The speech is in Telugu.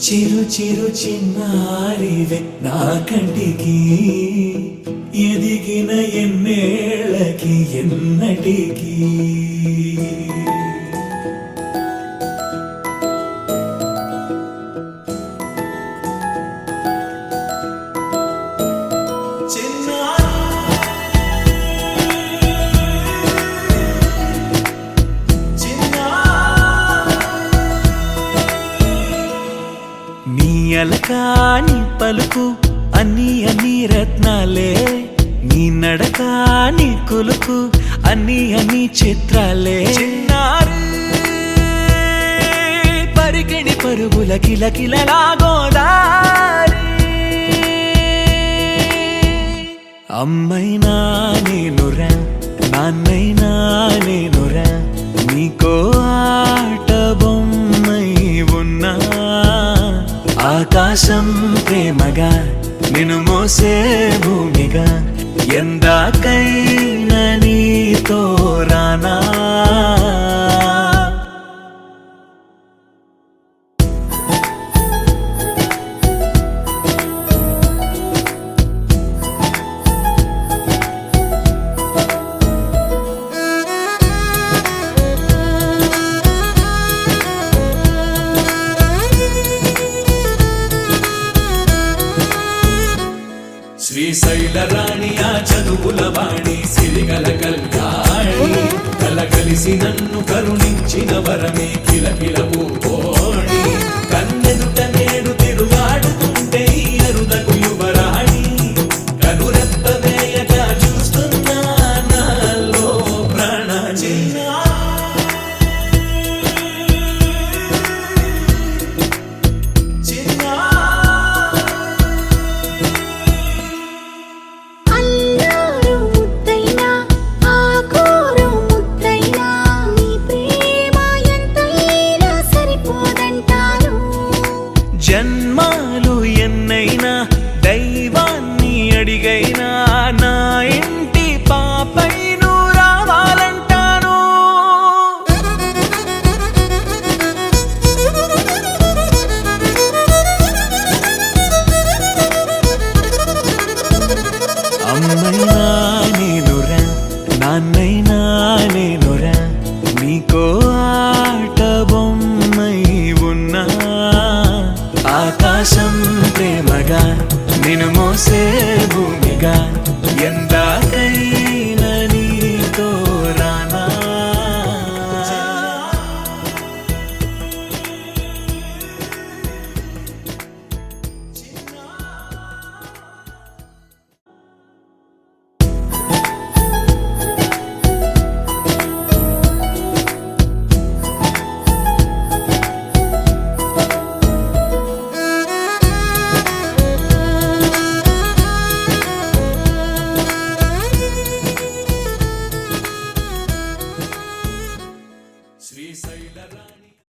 చిరు చిరు చిన్నారివే నా కంటికి ఎదిగిన ఎన్నేళ్ళకి ఎన్నటికి అలకాని పలుకు అన్ని అన్ని రత్నాలే నీ నడకాని కులుకు అన్ని అన్ని చిత్రాలే పరికిణి పరుగుల కిలకిలలాగోదారి అమ్మైనా నేనురా నాన్నైనా నేనురా నీకో ఆట బొమ్మై ఉన్నా ఆకాశం ప్రేమగా నిన్ను మోసే భూమిగా ఎందాకైనా నీతో రానా శ్రీశైల రాణి ఆ చదువుల వాణి సిరిగల కల్యాణి కలగలిసి నన్ను కరుణించిన వరమే కిలకిల పూకోణి కన్నెదుట నేడు తిరుగాడుతుంటే ఈ అరుదకు యువరాణి కనురెప్ప వేయగా చూస్తున్నా నాలో ప్రాణ జన్మాలు ఎన్నైనా దైవాన్ని అడిగైనా నా ఇంటి పాపై నువ్వు రావాలంటాను అమ్మైనా నేనురా నాన్నైనా నేనురా నీకో ఆట బొమ్మై ఉన్నా ఆకాశం ప్రేమగా నిన్ను మోసే భూమిగా ఎంత